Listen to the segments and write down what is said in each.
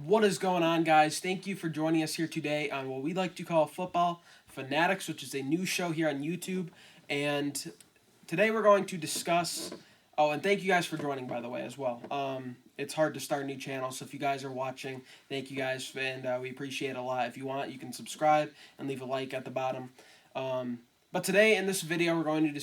What is going on, guys? Thank you for joining us here today on what we like to call Football Fanatics, which is a new show here on YouTube. And today we're going to discuss. Oh, and thank you guys for joining, by the way, as well. It's hard to start a new channel, so if you guys are watching, thank you guys, and we appreciate it a lot. If you want, you can subscribe and leave a like at the bottom. But today in this video, we're going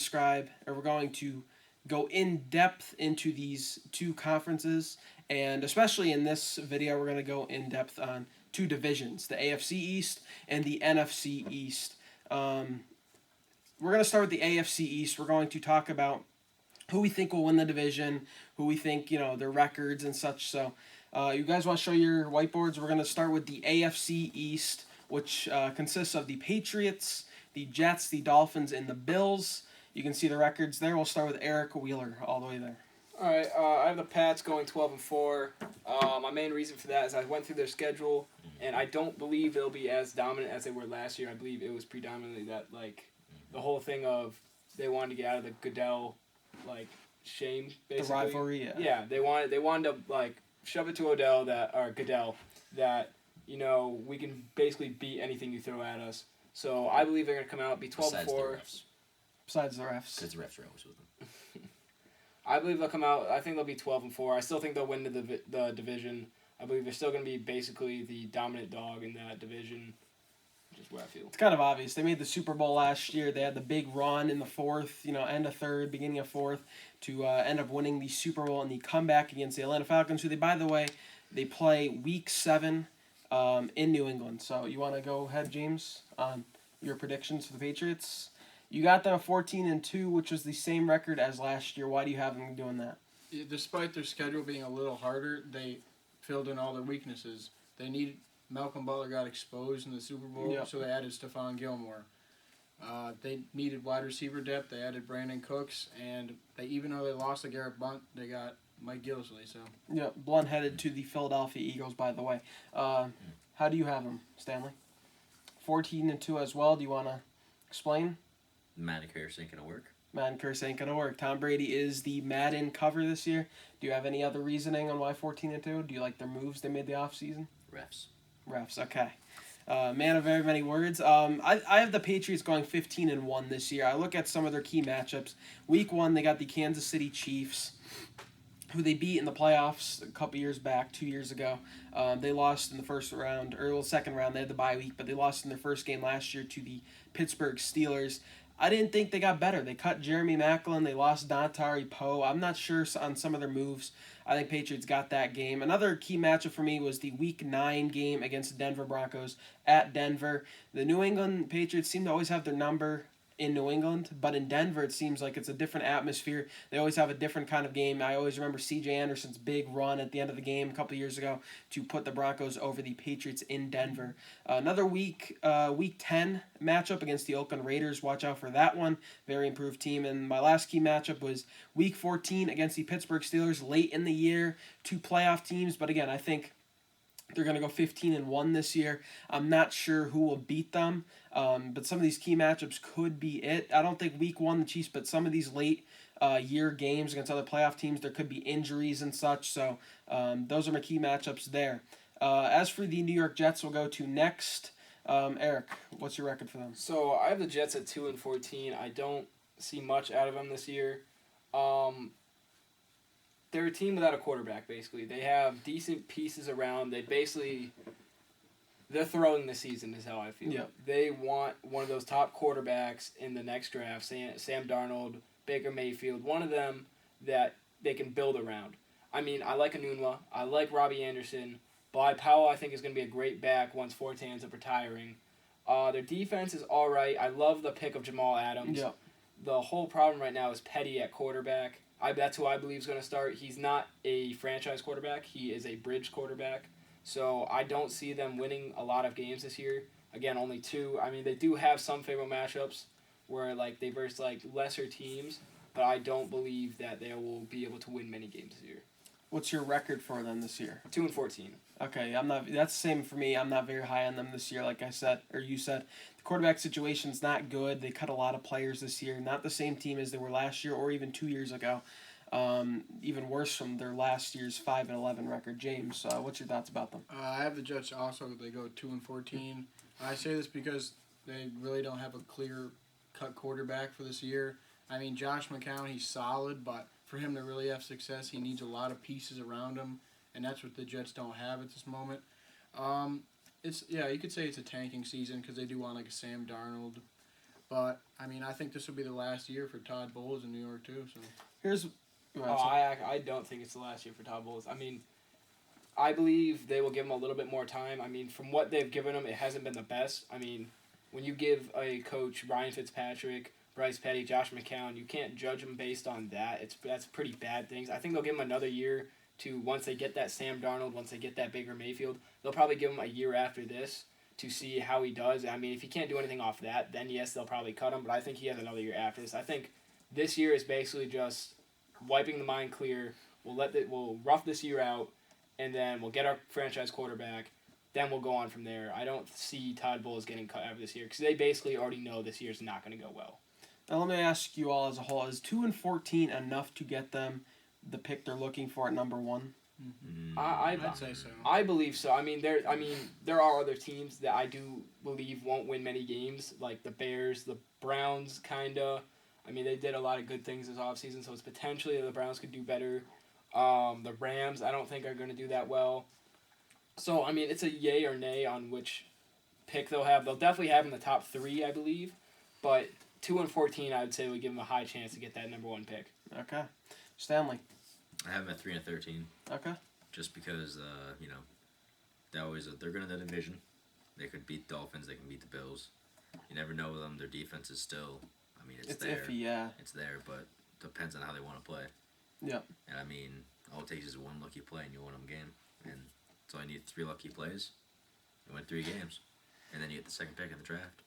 to go in depth into these two conferences, and especially in this video, we're going to go in depth on two divisions, the AFC East and the NFC East. We're going to start with the AFC East. We're going to talk about who we think will win the division, who we think, their records and such. So you guys want to show your whiteboards? We're going to start with the AFC East, which consists of the Patriots, the Jets, the Dolphins, and the Bills. You can see the records there. We'll start with Eric Wheeler all the way there. All right, I have the Pats going 12-4. My main reason for that is I went through their schedule, and I don't believe they'll be as dominant as they were last year. I believe it was predominantly that, the whole thing of they wanted to get out of the Goodell, shame, basically. The rivalry, yeah. Yeah, they wanted to, shove it to Goodell that, we can basically beat anything you throw at us. So I believe they're going to come out, be 12-4. Besides the refs. Because the refs are always with them. I believe they'll come out. I think they'll be 12-4. I still think they'll win the division. I believe they're still going to be basically the dominant dog in that division, which is where I feel. It's kind of obvious. They made the Super Bowl last year. They had the big run in the fourth, end of third, beginning of fourth, to end up winning the Super Bowl and the comeback against the Atlanta Falcons, who by the way, they play Week 7 in New England. So you want to go ahead, James, on your predictions for the Patriots? You got them 14-2, which was the same record as last year. Why do you have them doing that? Despite their schedule being a little harder, they filled in all their weaknesses. Malcolm Butler got exposed in the Super Bowl, So they added Stephon Gilmore. They needed wide receiver depth. They added Brandon Cooks, and even though they lost to Garrett Blount, they got Mike Gillislee. So Blount headed to the Philadelphia Eagles, by the way. How do you have them, Stanley? 14-2 as well. Do you want to explain? Madden curse ain't gonna work. Madden curse ain't gonna work. Tom Brady is the Madden cover this year. Do you have any other reasoning on why 14-2? Do you like their moves they made the offseason? Refs, okay. Man of very many words. I have the Patriots going 15-1 this year. I look at some of their key matchups. Week 1, they got the Kansas City Chiefs, who they beat in the playoffs a couple years back, 2 years ago. They lost in the second round. They had the bye week, but they lost in their first game last year to the Pittsburgh Steelers. I didn't think they got better. They cut Jeremy Maclin. They lost Dontari Poe. I'm not sure on some of their moves. I think Patriots got that game. Another key matchup for me was the Week 9 game against the Denver Broncos at Denver. The New England Patriots seem to always have their number in New England, but in Denver it seems like it's a different atmosphere. They always have a different kind of game. I always remember C.J. Anderson's big run at the end of the game a couple of years ago to put the Broncos over the Patriots in Denver. Another Week 10 matchup against the Oakland Raiders. Watch out for that one. Very improved team. And my last key matchup was Week 14 against the Pittsburgh Steelers late in the year. Two playoff teams, but again, I think they're going to go 15-1 this year. I'm not sure who will beat them, but some of these key matchups could be it. I don't think Week 1 the Chiefs, but some of these late year games against other playoff teams, there could be injuries and such. So those are my key matchups there. As for the New York Jets, we'll go to next. Eric, what's your record for them? So I have the Jets at 2-14. I don't see much out of them this year. They're a team without a quarterback, basically. They have decent pieces around. They're throwing the season is how I feel. Yep. They want one of those top quarterbacks in the next draft, Sam Darnold, Baker Mayfield, one of them that they can build around. I mean, I like Enunwa. I like Robbie Anderson. Bly Powell, I think, is going to be a great back once Forte ends up retiring. Their defense is all right. I love the pick of Jamal Adams. Yep. The whole problem right now is Petty at quarterback. That's who I believe is going to start. He's not a franchise quarterback. He is a bridge quarterback. So I don't see them winning a lot of games this year. Again, only 2. I mean, they do have some favorable matchups where they verse lesser teams, but I don't believe that they will be able to win many games this year. What's your record for them this year? 2-14. Okay, I'm not. That's the same for me. I'm not very high on them this year. Like I said, or you said, the quarterback situation's not good. They cut a lot of players this year. Not the same team as they were last year or even 2 years ago. even worse from their last year's 5-11 record. James, what's your thoughts about them? I have the Jets also. They go 2-14. I say this because they really don't have a clear-cut quarterback for this year. I mean, Josh McCown, he's solid, but for him to really have success, he needs a lot of pieces around him, and that's what the Jets don't have at this moment. You could say it's a tanking season because they do want like a Sam Darnold, but I mean, I think this will be the last year for Todd Bowles in New York too. So I don't think it's the last year for Todd Bowles. I mean, I believe they will give him a little bit more time. I mean, from what they've given him, it hasn't been the best. I mean, when you give a coach Ryan Fitzpatrick, Bryce Petty, Josh McCown, you can't judge them based on that. That's pretty bad things. I think they'll give him another year to, once they get that Sam Darnold, once they get that Baker Mayfield, they'll probably give him a year after this to see how he does. I mean, if he can't do anything off that, then yes, they'll probably cut him, but I think he has another year after this. I think this year is basically just wiping the mind clear. We'll rough this year out, and then we'll get our franchise quarterback. Then we'll go on from there. I don't see Todd Bowles getting cut after this year because they basically already know this year's not going to go well. Now let me ask you all as a whole: is 2-14 enough to get them the pick they're looking for at number 1? Mm-hmm. I'd say so. I believe so. I mean, there are other teams that I do believe won't win many games, like the Bears, the Browns, kinda. I mean, they did a lot of good things this offseason, so it's potentially the Browns could do better. The Rams, I don't think are going to do that well. So, I mean, it's a yay or nay on which pick they'll have. They'll definitely have in the top 3, I believe. But 2-14, I would say would give them a high chance to get that number 1 pick. Okay. Stanley. I have them at 3-13. Okay. Just because, they're going to the division. They could beat Dolphins. They can beat the Bills. You never know with them. Their defense is still, I mean, it's there. Iffy, yeah. It's there, but depends on how they want to play. Yeah. And I mean, all it takes is one lucky play and you win them a game. And so I need 3 lucky plays. You win 3 games. And then you get the second pick in the draft.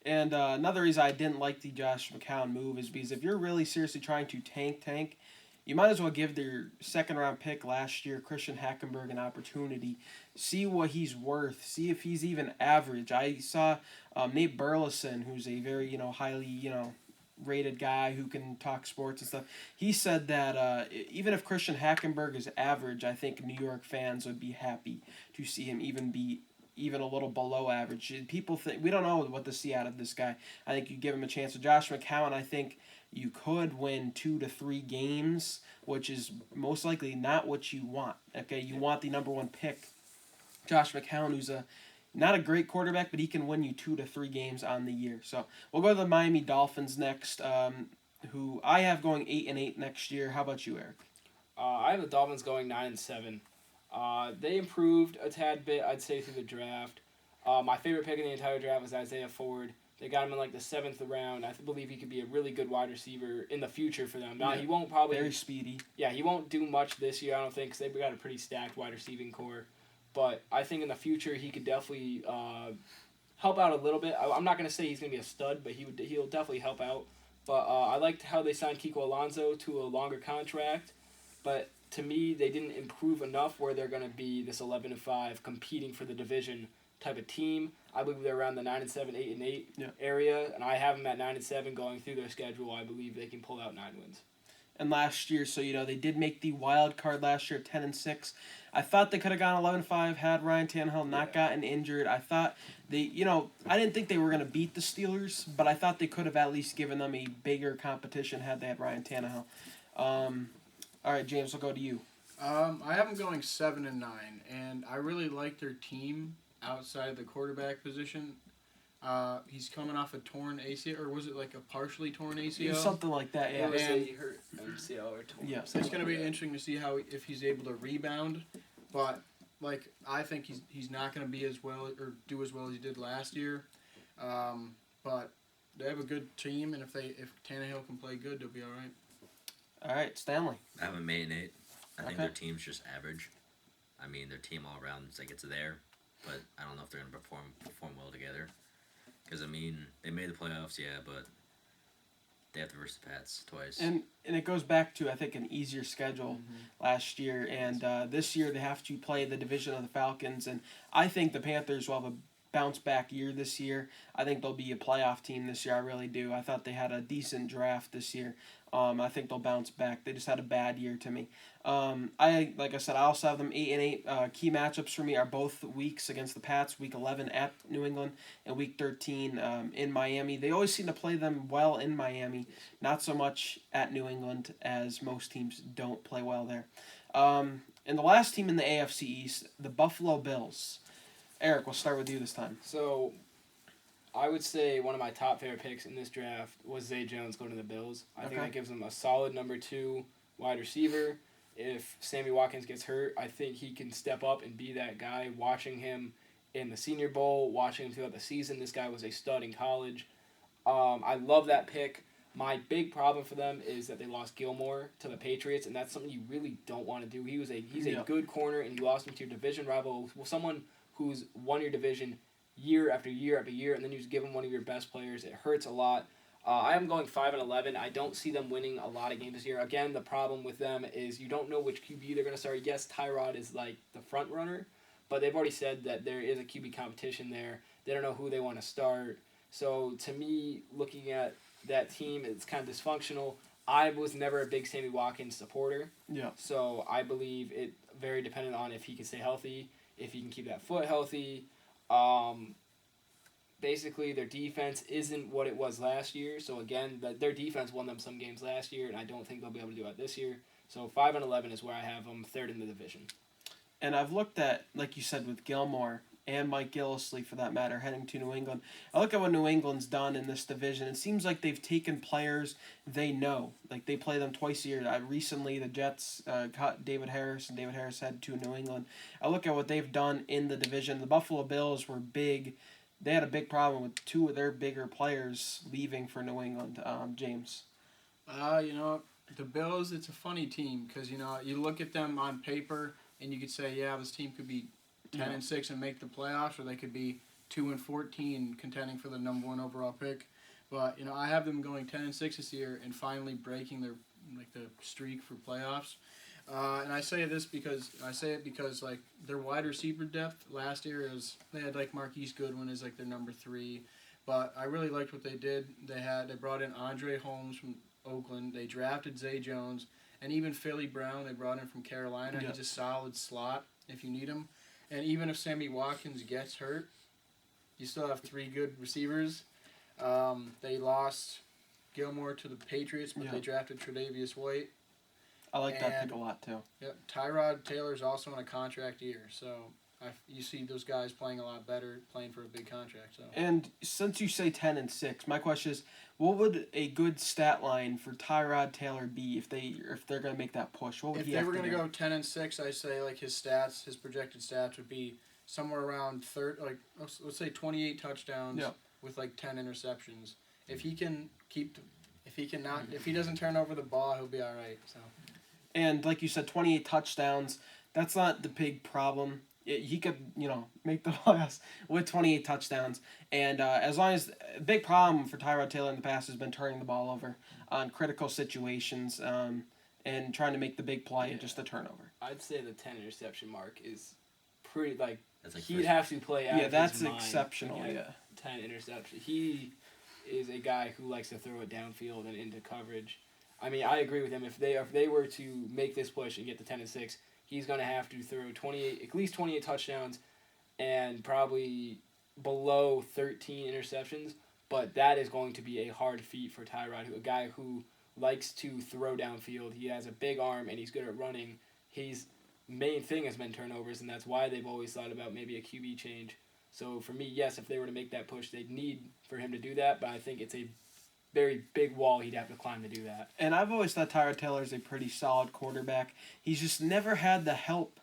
And another reason I didn't like the Josh McCown move is because if you're really seriously trying to tank, you might as well give their second-round pick last year, Christian Hackenberg, an opportunity. See what he's worth. See if he's even average. I saw Nate Burleson, who's a very highly rated guy who can talk sports and stuff. He said that even if Christian Hackenberg is average, I think New York fans would be happy to see him even a little below average. People think we don't know what to see out of this guy. I think you give him a chance. With Josh McCown, I think you could win 2 to 3 games, which is most likely not what you want. Okay, you want the number 1 pick, Josh McCown, who's not a great quarterback, but he can win you 2 to 3 games on the year. So we'll go to the Miami Dolphins next, who I have going 8-8 next year. How about you, Eric? I have the Dolphins going 9-7. They improved a tad bit, I'd say, through the draft. My favorite pick in the entire draft was Isaiah Ford. They got him in like the 7th round. I believe he could be a really good wide receiver in the future for them. Now, he won't probably... Very speedy. Yeah, he won't do much this year, I don't think, because they've got a pretty stacked wide receiving core. But I think in the future he could definitely help out a little bit. I'm not going to say he's going to be a stud, but he'll definitely help out. But I liked how they signed Kiko Alonso to a longer contract. But to me, they didn't improve enough where they're going to be this 11-5 competing for the division type of team. I believe they're around the 9-7, 8-8 area, and I have them at 9-7 going through their schedule. I believe they can pull out 9 wins. And last year, so they did make the wild card last year, 10-6. I thought they could have gone 11-5 had Ryan Tannehill not gotten injured. I thought they, I didn't think they were going to beat the Steelers, but I thought they could have at least given them a bigger competition had they had Ryan Tannehill. All right, James, we'll go to you. I have them going 7-9, and I really like their team outside the quarterback position. He's coming off a torn ACL, or was it like a partially torn ACL? Something like that, yeah. And he hurt MCL or torn. Yeah, so it's going to be interesting to see if he's able to rebound. But I think he's not going to be as well or do as well as he did last year. But they have a good team, and if Tannehill can play good, they'll be all right. All right, Stanley. I have them 8-8. I think their team's just average. I mean, their team all around is like it's there, but I don't know if they're going to perform well together. Because, I mean, they made the playoffs, yeah, but they have to versus the Pats twice. And it goes back to, I think, an easier schedule last year. And this year they have to play the division of the Falcons. And I think the Panthers will have a bounce back year this year. I think they'll be a playoff team this year. I really do. I thought they had a decent draft this year. I think they'll bounce back. They just had a bad year to me. Like I said, I also have them 8-8. Key matchups for me are both weeks against the Pats. Week 11 at New England and Week 13 in Miami. They always seem to play them well in Miami. Not so much at New England, as most teams don't play well there. And the last team in the AFC East, the Buffalo Bills. Eric, we'll start with you this time. So, I would say one of my top favorite picks in this draft was Zay Jones going to the Bills. I think that gives them a solid number 2 wide receiver. If Sammy Watkins gets hurt, I think he can step up and be that guy. Watching him in the Senior Bowl, watching him throughout the season, this guy was a stud in college. I love that pick. My big problem for them is that they lost Gilmore to the Patriots, and that's something you really don't want to do. He's a good corner, and you lost him to your division rival, someone who's won your division year after year after year, and then you just give them one of your best players. It hurts a lot. I am going 5-11. I don't see them winning a lot of games this year. Again, the problem with them is you don't know which QB they're going to start. Yes, Tyrod is like the front runner, but they've already said that there is a QB competition there. They don't know who they want to start. So to me, looking at that team, it's kind of dysfunctional. I was never a big Sammy Watkins supporter. Yeah. So I believe it very dependent on if he can stay healthy, if he can keep that foot healthy. Basically, their defense isn't what it was last year. So, again, their defense won them some games last year, and I don't think they'll be able to do it this year. So, 5-11 is where I have them, third in the division. And I've looked at, like you said, with Gilmore and Mike Gillislee, for that matter, heading to New England. I look at what New England's done in this division. It seems like they've taken players they know. Like, they play them twice a year. Recently, the Jets got David Harris, and David Harris headed to New England. I look at what they've done in the division. The Buffalo Bills were big. They had a big problem with 2 of their bigger players leaving for New England. James? The Bills, it's a funny team because, you look at them on paper and you could say, yeah, this team could be 10-6 and make the playoffs, or they could be 2-14 contending for the number 1 overall pick. But, I have them going 10-6 this year and finally breaking the streak for playoffs. And I say it because their wide receiver depth last year they had Marquise Goodwin as their number 3, but I really liked what they did. They brought in Andre Holmes from Oakland. They drafted Zay Jones, and even Philly Brown they brought in from Carolina. Yeah. He's a solid slot if you need him. And even if Sammy Watkins gets hurt, you still have 3 good receivers. They lost Gilmore to the Patriots, but they drafted Tre'Davious White. I like that pick a lot, too. Yep, Tyrod Taylor's also in a contract year, so you see those guys playing a lot better, playing for a big contract. So. And since you say 10-6, my question is, what would a good stat line for Tyrod Taylor be if they're going to make that push? What would he have to do? If they were going to go 10-6, I say his projected stats would be somewhere around let's say 28 touchdowns with 10 interceptions. If he doesn't turn over the ball, he'll be all right. So. And like you said, 28 touchdowns, that's not the big problem. He could, make the playoffs with 28 touchdowns. And as long as a big problem for Tyrod Taylor in the past has been turning the ball over on critical situations and trying to make the big play and just the turnover. I'd say the 10 interception mark is pretty, he'd have to play out of his that's mind. Exceptional, 10 interceptions. He is a guy who likes to throw it downfield and into coverage. I mean, I agree with him. If they were to make this push and get to 10-6, he's going to have to throw at least 28 touchdowns and probably below 13 interceptions. But that is going to be a hard feat for Tyrod, a guy who likes to throw downfield. He has a big arm and he's good at running. His main thing has been turnovers, and that's why they've always thought about maybe a QB change. So for me, yes, if they were to make that push, they'd need for him to do that. But I think it's a very big wall he'd have to climb to do that. And I've always thought Tyrod Taylor's a pretty solid quarterback. He's just never had the help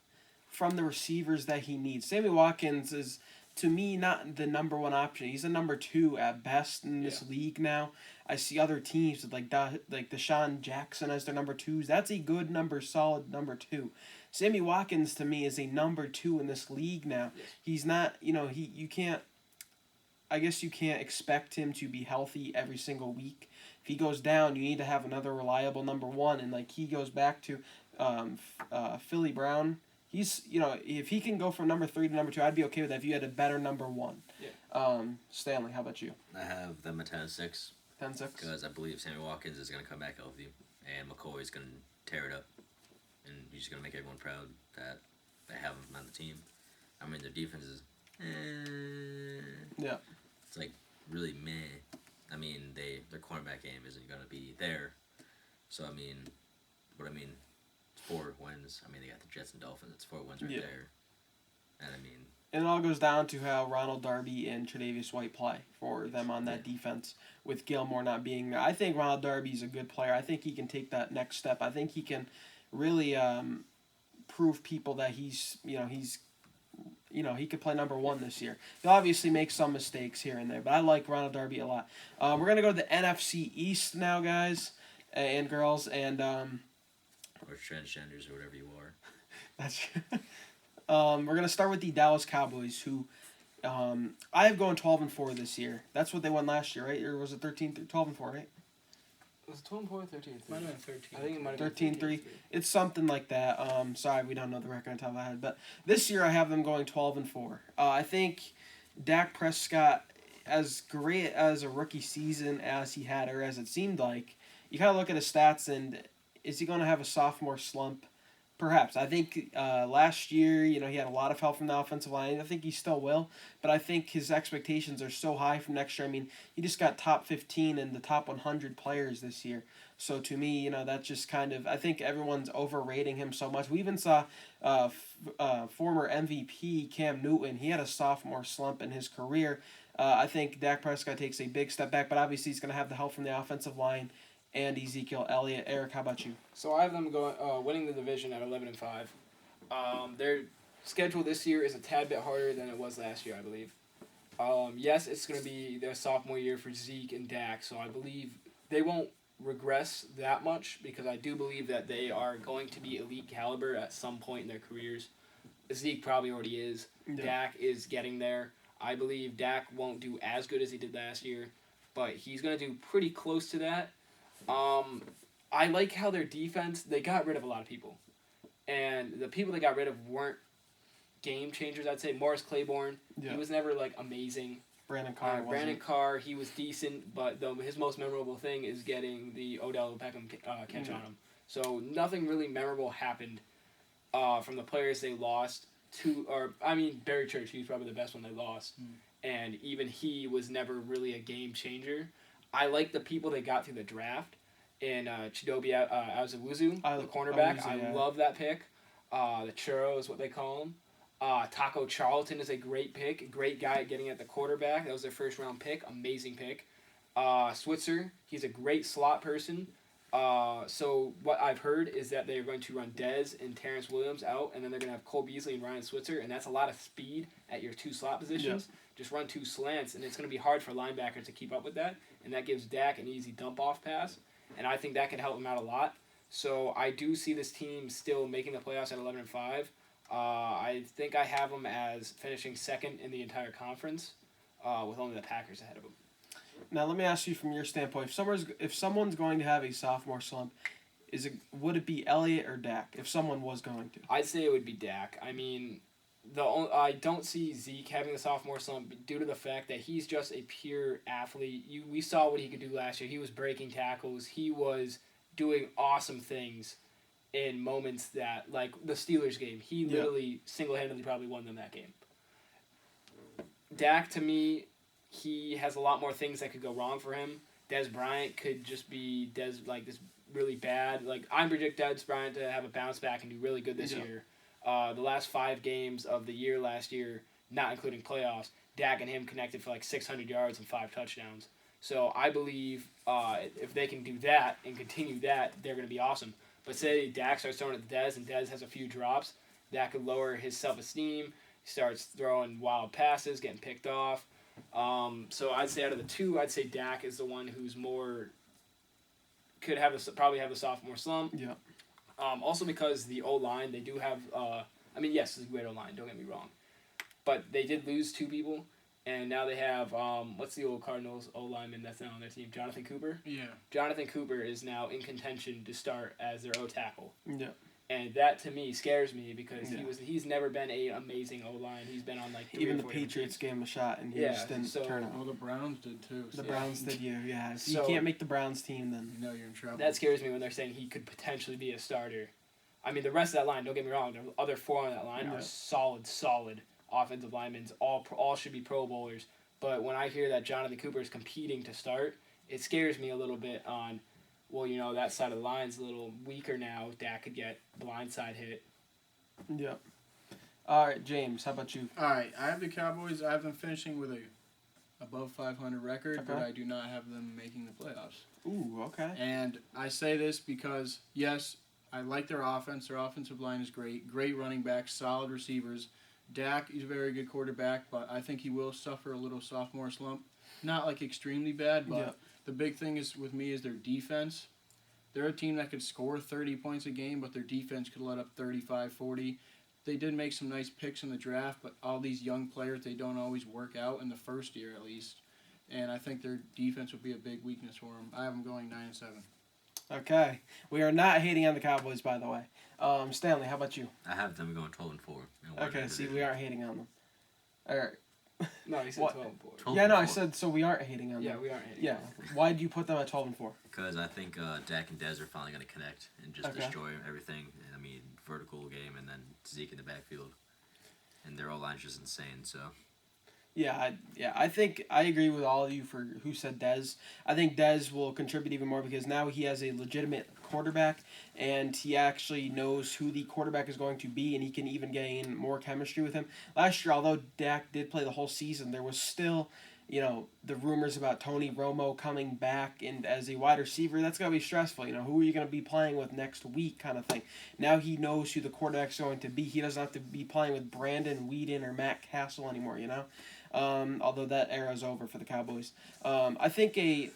from the receivers that he needs. Sammy Watkins is, to me, not the number 1 option. He's a number 2 at best in this league now. I see other teams with like Deshaun Jackson as their number 2s. That's a good solid number 2. Sammy Watkins, to me, is a number 2 in this league now. Yes. He's not, you can't expect him to be healthy every single week. If he goes down, you need to have another reliable number 1. And he goes back to Philly Brown. He's, if he can go from number 3 to number 2, I'd be okay with that if you had a better number 1. Stanley, how about you? I have them at 10-6. 10-6? Because I believe Sammy Watkins is going to come back healthy, and McCoy is going to tear it up, and he's going to make everyone proud that they have him on the team. I mean, their defense is, yeah, it's like really meh. I mean, their cornerback game isn't going to be there. So I mean, it's 4 wins. I mean, they got the Jets and Dolphins. It's 4 wins right there, and I mean. And it all goes down to how Ronald Darby and Tre'Davious White play for them on that defense, with Gilmore not being there. I think Ronald Darby's a good player. I think he can take that next step. I think he can really prove people that he could play number 1 this year. He'll obviously make some mistakes here and there, but I like Ronald Darby a lot. We're going to go to the NFC East now, guys and girls, and or transgenders or whatever you are. That's we're going to start with the Dallas Cowboys, who I have going 12-4 this year. That's what they won last year, right? Or was it 12-4, right? Was it 12-4 or 13-3? Might have been 13. I think it might have been 13-3. It's something like that. Sorry, we don't know the record on top of my head. But this year I have them going 12-4. I think Dak Prescott, as great as a rookie season as he had, or as it seemed like, you kind of look at his stats and is he going to have a sophomore slump? Perhaps. I think last year, he had a lot of help from the offensive line. I think he still will, but I think his expectations are so high from next year. I mean, he just got top 15 in the top 100 players this year. So to me, that's just kind of, I think everyone's overrating him so much. We even saw former MVP Cam Newton. He had a sophomore slump in his career. I think Dak Prescott takes a big step back, but obviously he's going to have the help from the offensive line and Ezekiel Elliott. Eric, how about you? So I have them going winning the division at 11-5. Their schedule this year is a tad bit harder than it was last year, I believe. Yes, it's going to be their sophomore year for Zeke and Dak, so I believe they won't regress that much because I do believe that they are going to be elite caliber at some point in their careers. Zeke probably already is. Yeah. Dak is getting there. I believe Dak won't do as good as he did last year, but he's going to do pretty close to that. I like how their defense, they got rid of a lot of people. And the people they got rid of weren't game changers, I'd say. Morris Claiborne, he was never, amazing. Brandon Carr, he was decent, but his most memorable thing is getting the Odell Beckham catch on him. So nothing really memorable happened from the players they lost Barry Church, he was probably the best one they lost. And even he was never really a game changer. I like the people they got through the draft. And Chidobe Awuzie, the cornerback, I love that pick. The Churro is what they call him. Taco Charlton is a great pick. Great guy at getting at the quarterback. That was their first round pick. Amazing pick. Switzer, he's a great slot person. So what I've heard is that they're going to run Dez and Terrence Williams out, and then they're going to have Cole Beasley and Ryan Switzer, and that's a lot of speed at your 2 slot positions. Yeah. Just run 2 slants, and it's going to be hard for linebackers to keep up with that, and that gives Dak an easy dump-off pass, and I think that could help him out a lot. So I do see this team still making the playoffs at 11-5. I think I have them as finishing second in the entire conference, with only the Packers ahead of them. Now let me ask you from your standpoint: if someone's going to have a sophomore slump, would it be Elliott or Dak? If someone was going to, I'd say it would be Dak. I mean, I don't see Zeke having a sophomore slump due to the fact that he's just a pure athlete. We saw what he could do last year. He was breaking tackles. He was doing awesome things in moments that, like the Steelers game, he literally single-handedly probably won them that game. Dak, to me, he has a lot more things that could go wrong for him. Dez Bryant could just be this really bad. I predict Dez Bryant to have a bounce back and do really good this year. The last 5 games of the year last year, not including playoffs, Dak and him connected for 600 yards and 5 touchdowns. So I believe if they can do that and continue that, they're going to be awesome. But say Dak starts throwing at Dez and Dez has a few drops, that could lower his self-esteem. He starts throwing wild passes, getting picked off. So I'd say out of the 2, I'd say Dak is the one who's probably have a sophomore slump. Yeah. Also because the O-line, they do have, yes, it's a great O-line, don't get me wrong. But they did lose 2 people, and now they have, what's the old Cardinals O-lineman that's now on their team? Jonathan Cooper? Yeah. Jonathan Cooper is now in contention to start as their O-tackle. Yeah. And that to me scares me because he's never been an amazing O-line. He's been on like 3 even or the 4 Patriots gave him a shot and he just didn't turn out. Well, the Browns did too. The Browns did yeah. If So, you can't make the Browns team, then you know you're in trouble. That scares me when they're saying he could potentially be a starter. I mean, the rest of that line, don't get me wrong, the other 4 on that line are solid offensive linemen. All should be Pro Bowlers. But when I hear that Jonathan Cooper is competing to start, it scares me a little bit on, well, you know, that side of the line's a little weaker now. Dak could get blindside hit. Yep. All right, James, how about you? All right, I have the Cowboys. I have them finishing with a above 500 record, but I do not have them making the playoffs. Ooh, okay. And I say this because, yes, I like their offense. Their offensive line is great. Great running backs, solid receivers. Dak is a very good quarterback, but I think he will suffer a little sophomore slump. Not like extremely bad, but the big thing is with me is their defense. They're a team that could score 30 points a game, but their defense could let up 35, 40. They did make some nice picks in the draft, but all these young players, they don't always work out in the first year at least. And I think their defense would be a big weakness for them. I have them going 9-7. Okay. We are not hating on the Cowboys, by the way. Stanley, how about you? I have them going 12-4. Okay, see, we aren't hating on them. All right. No, he said 12-4. Yeah, no, I said, so we aren't hating on them. Yeah, we aren't hating. Yeah. Why do you put them at 12-4? Because I think Dak and Dez are finally going to connect and just destroy everything. I mean, vertical game and then Zeke in the backfield. And their O-line's just insane, so... Yeah, I think I agree with all of you for who said Dez. I think Dez will contribute even more because now he has a legitimate quarterback and he actually knows who the quarterback is going to be and he can even gain more chemistry with him. Last year, although Dak did play the whole season, there was still, you know, the rumors about Tony Romo coming back and as a wide receiver. That's going to be stressful. You know, who are you going to be playing with next week kind of thing. Now he knows who the quarterback's going to be. He doesn't have to be playing with Brandon Weeden or Matt Castle anymore, you know. Although that era is over for the Cowboys. I think a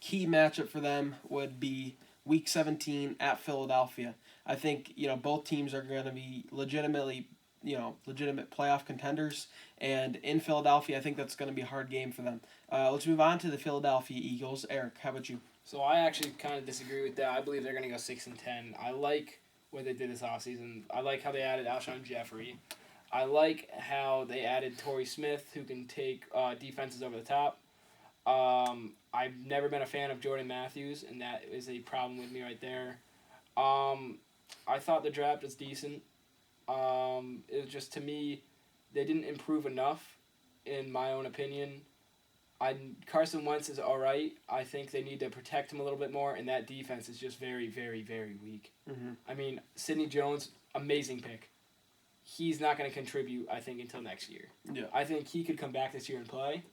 key matchup for them would be Week 17 at Philadelphia. I think, you know, both teams are going to be legitimate playoff contenders. And in Philadelphia, I think that's going to be a hard game for them. Let's move on to the Philadelphia Eagles. Eric, how about you? So I actually kind of disagree with that. I believe they're going to go 6-10. I like what they did this offseason. I like how they added Alshon Jeffrey. I like how they added Torrey Smith, who can take defenses over the top. I've never been a fan of Jordan Matthews, and that is a problem with me right there. I thought the draft was decent. It was just, to me, they didn't improve enough, in my own opinion. Carson Wentz is all right. I think they need to protect him a little bit more, and that defense is just very, very, very weak. Mm-hmm. I mean, Sidney Jones, amazing pick. He's not going to contribute, I think, until next year. Yeah. I think he could come back this year and play,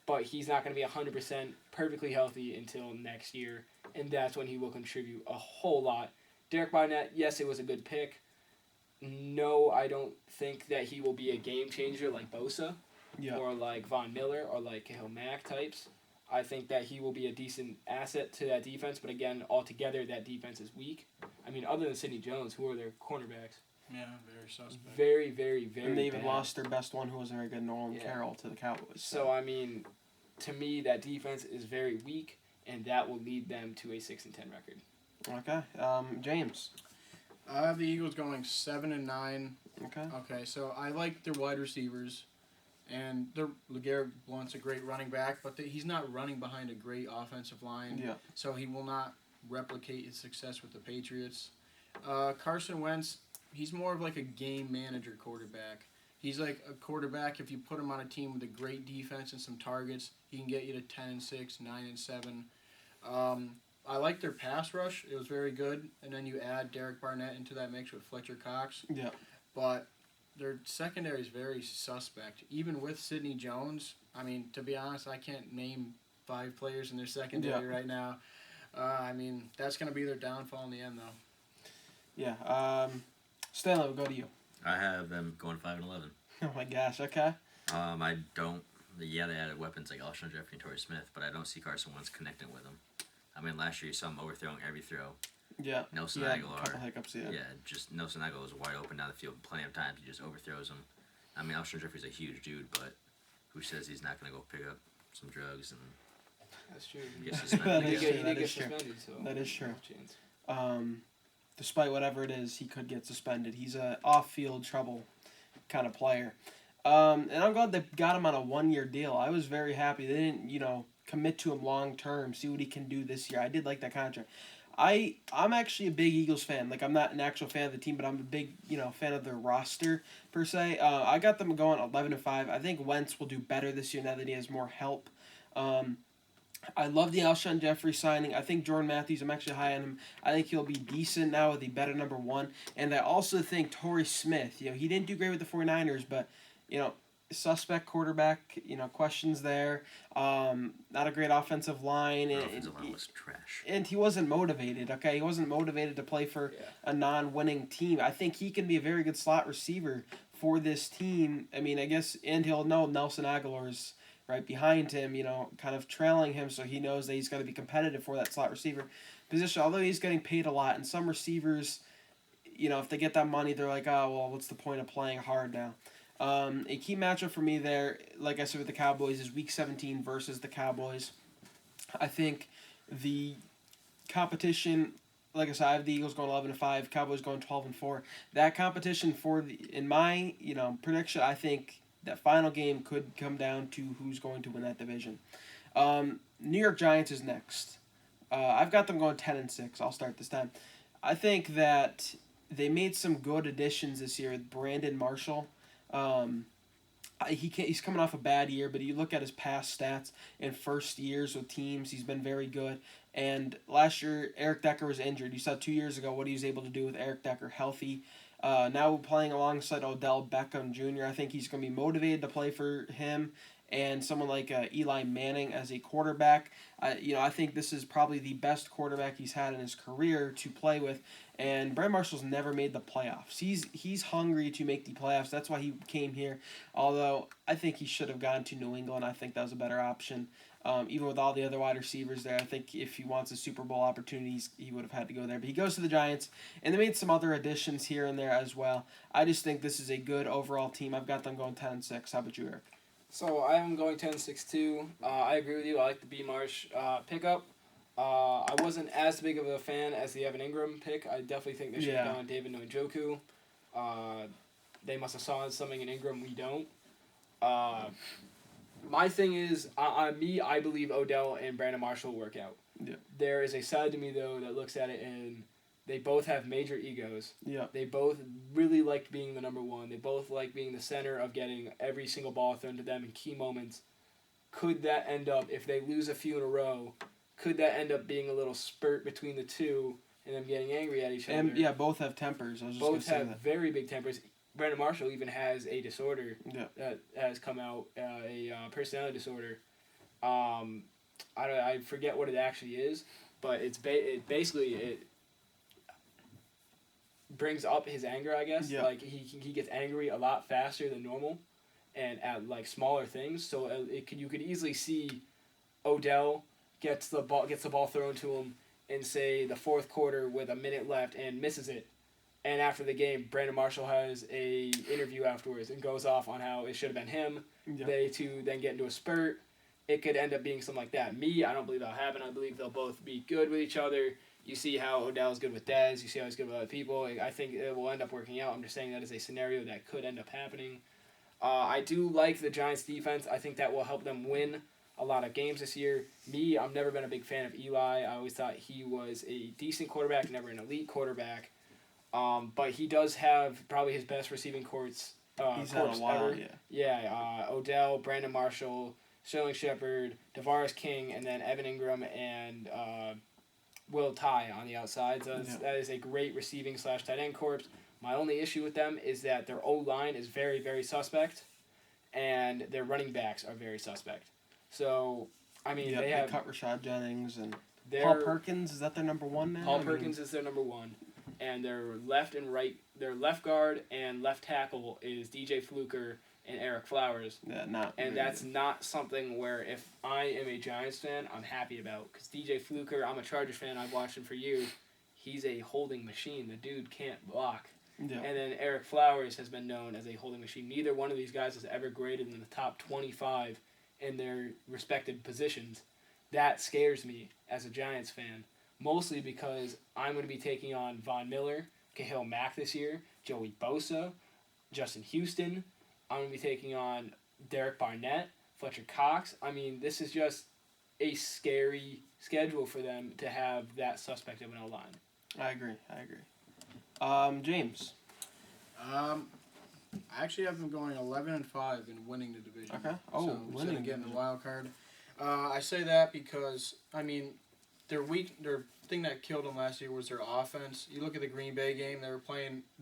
but he's not going to be 100% perfectly healthy until next year, and that's when he will contribute a whole lot. Derek Barnett, yes, it was a good pick. No, I don't think that he will be a game changer like Bosa or like Von Miller or like Khalil Mack types. I think that he will be a decent asset to that defense, but again, altogether, that defense is weak. I mean, other than Sidney Jones, who are their cornerbacks? Yeah, very suspect. Very, very, very And they even bad. lost their best one, who was very good, Nolan Carroll, to the Cowboys. So, I mean, to me, that defense is very weak, and that will lead them to a 6-10 record. Okay. James. I have the Eagles going 7-9. Okay. Okay, so I like their wide receivers, and LeGarrette Blount's a great running back, but he's not running behind a great offensive line. Yeah. So he will not replicate his success with the Patriots. Carson Wentz, he's more of like a game manager quarterback. He's like a quarterback, if you put him on a team with a great defense and some targets, he can get you to 10-6, 9-7. I like their pass rush. It was very good. And then you add Derek Barnett into that mix with Fletcher Cox. Yeah. But their secondary is very suspect. Even with Sidney Jones, I mean, to be honest, I can't name 5 players in their secondary right now. I mean, that's going to be their downfall in the end, though. Yeah. Stanley, we'll go to you. I have them going 5-11. Oh my gosh. Okay. I don't. Yeah, they added weapons like Alshon Jeffrey and Torrey Smith, but I don't see Carson Wentz connecting with them. I mean, last year you saw him overthrowing every throw. Yeah. Nelson a Aguilar. couple hiccups. Yeah. Yeah, just Nelson Aguilar was wide open down the field plenty of times. He just overthrows him. I mean, Alshon Jeffrey's a huge dude, but who says he's not going to go pick up some drugs and That's true. get suspended? That is He true. did get suspended, so That is true. no chance. despite whatever it is, he could get suspended. He's a off-field trouble kind of player. And I'm glad they got him on a 1-year deal. I was very happy. They didn't, commit to him long term, see what he can do this year. I did like that contract. I'm actually a big Eagles fan. Like, I'm not an actual fan of the team, but I'm a big, fan of their roster, per se. I got them going 11-5. I think Wentz will do better this year now that he has more help. I love the Alshon Jeffrey signing. I think Jordan Matthews, I'm actually high on him. I think he'll be decent now with a better number 1. And I also think Torrey Smith, he didn't do great with the 49ers, but, suspect quarterback, questions there. Not a great offensive line. The offensive line was trash. And he wasn't motivated, okay? He wasn't motivated to play for a non-winning team. I think he can be a very good slot receiver for this team. I mean, I guess, and he'll know Nelson Aguilar's right behind him, kind of trailing him, so he knows that he's got to be competitive for that slot receiver position, although he's getting paid a lot. And some receivers, if they get that money, they're like, oh, well, what's the point of playing hard now? A key matchup for me there, like I said with the Cowboys, is Week 17 versus the Cowboys. I think the competition, like I said, I have the Eagles going 11-5, Cowboys going 12-4. That competition in my prediction, I think that final game could come down to who's going to win that division. New York Giants is next. I've got them going 10-6. I'll start this time. I think that they made some good additions this year with Brandon Marshall. He's coming off a bad year, but you look at his past stats in first years with teams, he's been very good. And last year, Eric Decker was injured. You saw 2 years ago what he was able to do with Eric Decker healthy. Now playing alongside Odell Beckham Jr., I think he's going to be motivated to play for him. And someone like Eli Manning as a quarterback. I think this is probably the best quarterback he's had in his career to play with. And Brandon Marshall's never made the playoffs. He's hungry to make the playoffs. That's why he came here. Although I think he should have gone to New England. I think that was a better option. Even with all the other wide receivers there, I think if he wants a Super Bowl opportunities, he would have had to go there. But he goes to the Giants, and they made some other additions here and there as well. I just think this is a good overall team. I've got them going 10-6. How about you, Eric? So I am going 10-6 too. I agree with you. I like the B. Marsh pickup. I wasn't as big of a fan as the Evan Ingram pick. I definitely think they should have gone David Njoku. They must have saw something in Ingram we don't. My thing is, I believe Odell and Brandon Marshall will work out. Yeah. There is a side to me, though, that looks at it and they both have major egos. Yeah. They both really like being the number 1. They both like being the center of getting every single ball thrown to them in key moments. Could that end up, if they lose a few in a row, could that end up being a little spurt between the two and them getting angry at each other? And both have tempers. Both have very big tempers. Brandon Marshall even has a disorder that has come out, a personality disorder. I forget what it actually is, but it brings up his anger, I guess. Yeah. Like he gets angry a lot faster than normal, and at like smaller things. So you could easily see Odell gets the ball thrown to him in, say, the fourth quarter with a minute left and misses it. And after the game, Brandon Marshall has a interview afterwards and goes off on how it should have been him. Yeah. They two then get into a spurt. It could end up being something like that. I don't believe that'll happen. I believe they'll both be good with each other. You see how Odell's good with Dez. You see how he's good with other people. I think it will end up working out. I'm just saying that is a scenario that could end up happening. I do like the Giants' defense. I think that will help them win a lot of games this year. I've never been a big fan of Eli. I always thought he was a decent quarterback, never an elite quarterback. But he does have probably his best receiving corps ever. Yeah. Odell, Brandon Marshall, Sterling Shepard, Tavares King, and then Evan Ingram and Will Tye on the outside. So that is a great receiving / tight end corps. My only issue with them is that their O-line is very, very suspect, and their running backs are very suspect. So, they cut Rashad Jennings and Paul Perkins. Is that their number 1 now? Paul Perkins is their number 1. And their left guard and left tackle is DJ Fluker and Eric Flowers. Yeah, that's not something where if I am a Giants fan, I'm happy about. Because DJ Fluker, I'm a Chargers fan. I've watched him for years. He's a holding machine. The dude can't block. Yeah. And then Eric Flowers has been known as a holding machine. Neither one of these guys has ever graded in the top 25 in their respective positions. That scares me as a Giants fan. mostly because I'm going to be taking on Von Miller, Khalil Mack this year, Joey Bosa, Justin Houston. I'm going to be taking on Derek Barnett, Fletcher Cox. I mean, this is just a scary schedule for them to have that suspect of an O-line. I agree. James. I actually have them going 11-5 and winning the division. Okay. Oh, so winning getting the wild card. I say that because their thing that killed them last year was their offense. You look at the Green Bay game;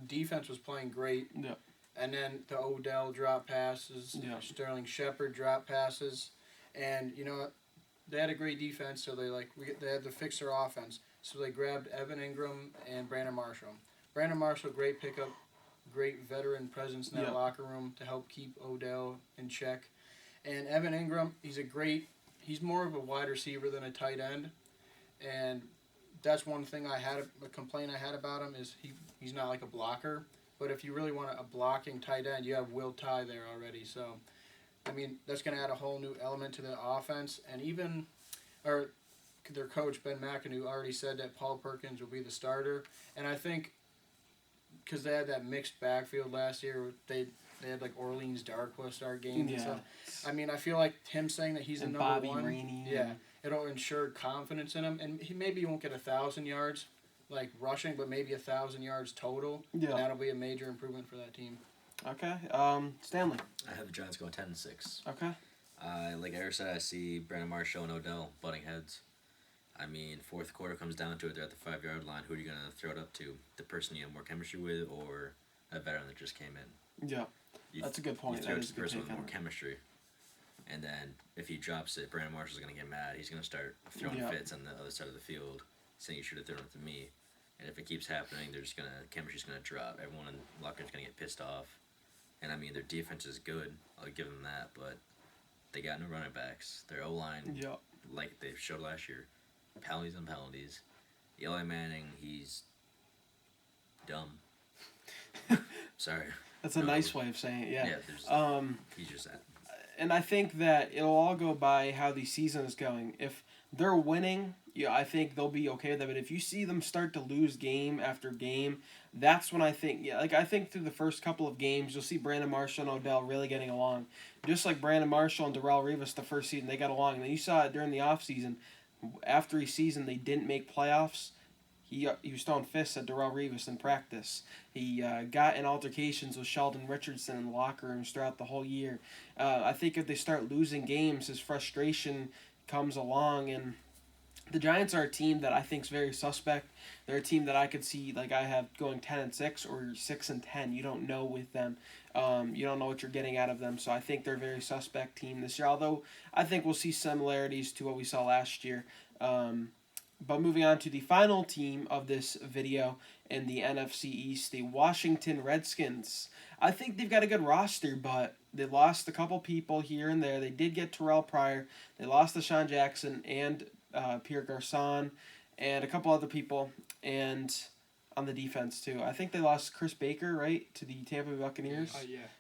defense was playing great. Yeah. And then the Odell drop passes, Sterling Shepard drop passes, and they had a great defense. So they had to fix their offense. So they grabbed Evan Ingram and Brandon Marshall. Brandon Marshall, great pickup, great veteran presence in that locker room to help keep Odell in check. And Evan Ingram, he's more of a wide receiver than a tight end. And that's one thing a complaint I had about him is he's not like a blocker. But if you really want a blocking tight end, you have Will Tye there already. So, that's going to add a whole new element to the offense. And their coach, Ben McAdoo, already said that Paul Perkins will be the starter. And I think because they had that mixed backfield last year, they had like Orleans Darkwa start games and stuff. I feel like him saying that he's the number Bobby one, Rainey, it'll ensure confidence in him. And he won't get 1,000 yards like rushing, but maybe 1,000 yards total. Yeah, and that'll be a major improvement for that team. Okay, Stanley. I have the Giants going 10-6. Okay. Like Eric said, I see Brandon Marshall and Odell butting heads. Fourth quarter comes down to it. They're at the 5-yard line. Who are you going to throw it up to? The person you have more chemistry with, or a veteran that just came in? Yeah, that's a good point. You throw it to the person with more chemistry. And then if he drops it, Brandon Marshall's going to get mad. He's going to start throwing fits on the other side of the field, saying you should have thrown it to me. And if it keeps happening, chemistry's going to drop. Everyone in the locker room's going to get pissed off. And their defense is good. I'll give them that, but they got no running backs. Their O-line, like they showed last year, penalties and penalties. Eli Manning, he's dumb. Sorry. That's a nice way of saying it. Yeah. He's just that. And I think that it'll all go by how the season is going. If they're winning, I think they'll be okay with it. But if you see them start to lose game after game, that's when I think, I think through the first couple of games, you'll see Brandon Marshall and Odell really getting along. Just like Brandon Marshall and Darrelle Revis the first season, they got along. And then you saw it during the offseason. After a season they didn't make playoffs, he was throwing fists at Darrelle Revis in practice. He got in altercations with Sheldon Richardson in the locker rooms throughout the whole year. I think if they start losing games, his frustration comes along, and the Giants are a team that I think is very suspect. They're a team that I could see, I have going 10-6 or 6-10. You don't know with them. You don't know what you're getting out of them. So I think they're a very suspect team this year. Although I think we'll see similarities to what we saw last year. But moving on to the final team of this video in the NFC East, the Washington Redskins. I think they've got a good roster, but they lost a couple people here and there. They did get Terrell Pryor. They lost Deshaun Jackson and Pierre Garçon and a couple other people, and on the defense too. I think they lost Chris Baker, right, to the Tampa Bay Buccaneers.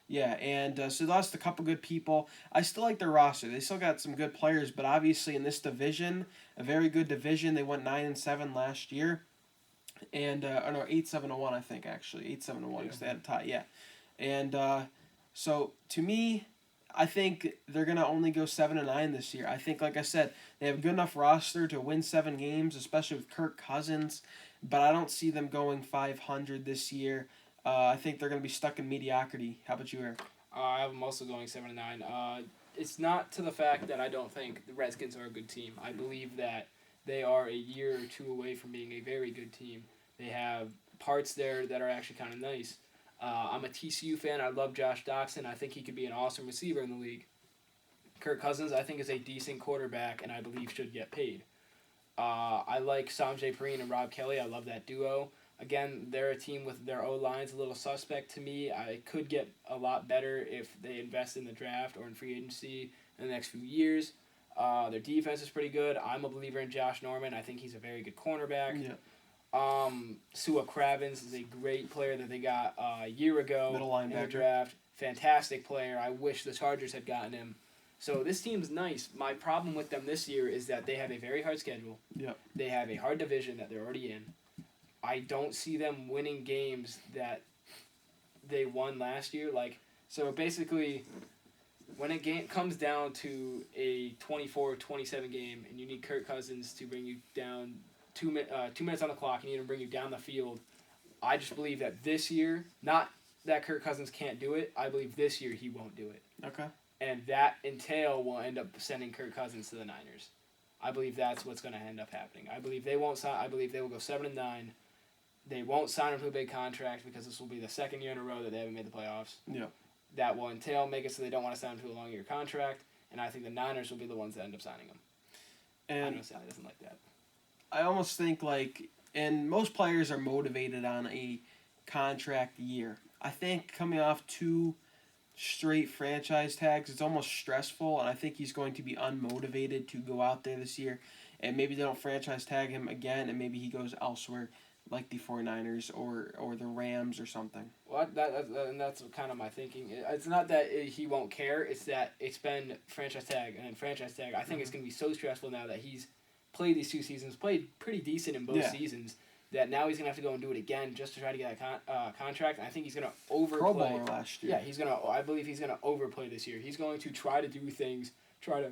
Yeah, and so they lost a couple good people. I still like their roster. They still got some good players, but obviously in this division, a very good division. They went 9-7 last year, and 8-7-1 I think actually 8-7-1 because they had a tie. And so to me, I think they're going to only go 7-9 this year. I think, like I said, they have a good enough roster to win 7 games, especially with Kirk Cousins, but I don't see them going 500 this year. I think they're going to be stuck in mediocrity. How about you, Eric? I have them also going 7-9. It's not to the fact that I don't think the Redskins are a good team. I believe that they are a year or two away from being a very good team. They have parts there that are actually kind of nice. I'm a TCU fan. I love Josh Doxson. I think he could be an awesome receiver in the league. Kirk Cousins, I think, is a decent quarterback, and I believe should get paid. I like Sanjay Perine and Rob Kelly. I love that duo. Again, they're a team with their O-line's a little suspect to me. I could get a lot better if they invest in the draft or in free agency in the next few years. Their defense is pretty good. I'm a believer in Josh Norman. I think he's a very good cornerback. Yeah. Sua Kravins is a great player that they got a year ago Middle linebacker in the draft. Fantastic player. I wish the Chargers had gotten him. So this team's nice. My problem with them this year is that they have a very hard schedule. Yep. They have a hard division that they're already in. I don't see them winning games that they won last year. So basically, when it comes down to a 24-27 game and you need Kirk Cousins to bring you down 2 minutes on the clock and you need to bring you down the field, I just believe that this year, not that Kirk Cousins can't do it, I believe this year he won't do it. Okay. And that entail will end up sending Kirk Cousins to the Niners. I believe that's what's going to end up happening. I believe they won't sign. I believe they will go 7-9. They won't sign him to a big contract because this will be the second year in a row that they haven't made the playoffs. Yeah. That will make it so they don't want to sign him to a long year contract, and I think the Niners will be the ones that end up signing him. And I know Sally doesn't like that. I almost think and most players are motivated on a contract year. I think coming off 2 straight franchise tags, it's almost stressful, and I think he's going to be unmotivated to go out there this year, and maybe they don't franchise tag him again, and maybe he goes elsewhere, like the 49ers or the Rams or something. Well, that's kind of my thinking. It's not that he won't care, it's that it's been franchise tag and then franchise tag. I think it's going to be so stressful now that he's played these 2 seasons, played pretty decent in both seasons, that now he's going to have to go and do it again just to try to get that contract. And I think he's going to overplay. Pro Bowler last year. Yeah, I believe he's going to overplay this year. He's going to try to do things, try to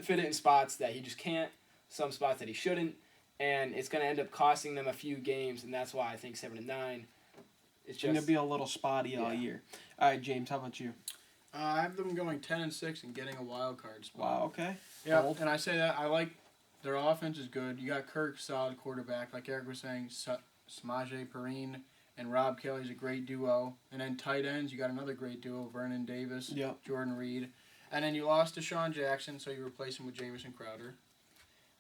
fit it in spots that he just can't, some spots that he shouldn't, and it's going to end up costing them a few games, and that's why I think 7-9. It's going to be a little spotty all year. All right, James, how about you? I have them going 10-6 and getting a wild card spot. Wow, okay. Yeah, and I say that I like their offense is good. You got Kirk, solid quarterback, like Eric was saying. Samaje Perine and Rob Kelly's a great duo. And then tight ends, you got another great duo, Vernon Davis, Jordan Reed. And then you lost Deshaun Jackson, so you replace him with Jamison Crowder.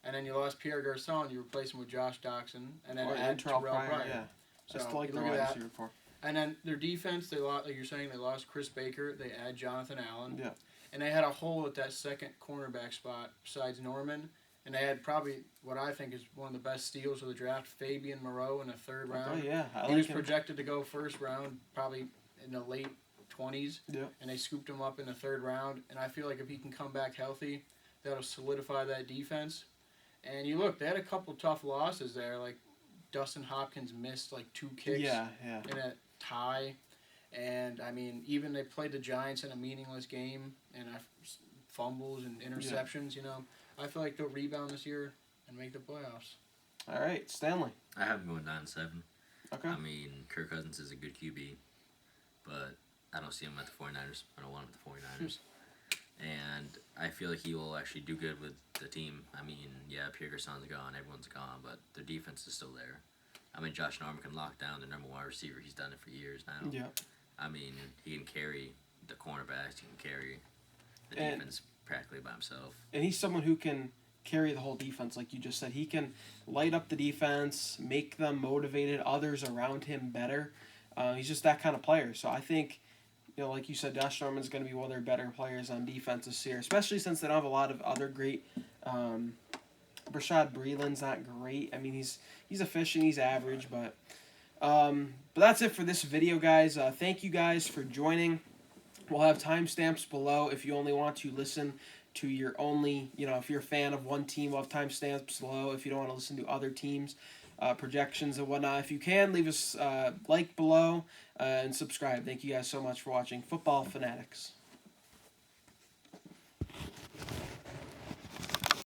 And then you lost Pierre Garçon, you replace him with Josh Doxson. And then Terrell Pryor. Yeah. So I still like you look at that. Before. And then their defense, they lost, like you're saying, they lost Chris Baker. They add Jonathan Allen. Yeah. And they had a hole at that second cornerback spot besides Norman. And they had probably what I think is one of the best steals of the draft, Fabian Moreau in the 3rd round. Oh, yeah. He was projected to go first round, probably in the late 20s. Yeah. And they scooped him up in the 3rd round. And I feel like if he can come back healthy, that'll solidify that defense. And you look, they had a couple tough losses there. Like Dustin Hopkins missed 2 kicks in a tie. And, I mean, even they played the Giants in a meaningless game and fumbles and interceptions, I feel like they'll rebound this year and make the playoffs. All right, Stanley. I have them going 9-7. Okay. I mean, Kirk Cousins is a good QB, but I don't see him at the 49ers. I don't want him at the 49ers. And I feel like he will actually do good with the team. I mean, Pierre Garçon's gone, everyone's gone, but their defense is still there. I mean, Josh Norman can lock down the number 1 receiver. He's done it for years now. Yeah. I mean, he can carry the cornerbacks. He can carry the defense practically by himself. And he's someone who can carry the whole defense, like you just said. He can light up the defense, make them motivated, others around him better. He's just that kind of player. So I think, like you said, Josh Norman's going to be one of their better players on defense this year, especially since they don't have a lot of other great. Rashad Breeland's not great. I mean, he's efficient, he's average, but that's it for this video, guys. Thank you guys for joining. We'll have timestamps below if you only want to listen to your only, if you're a fan of one team, we'll have timestamps below if you don't want to listen to other teams, projections and whatnot. If you can, leave us like below and subscribe. Thank you guys so much for watching Football Fanatics.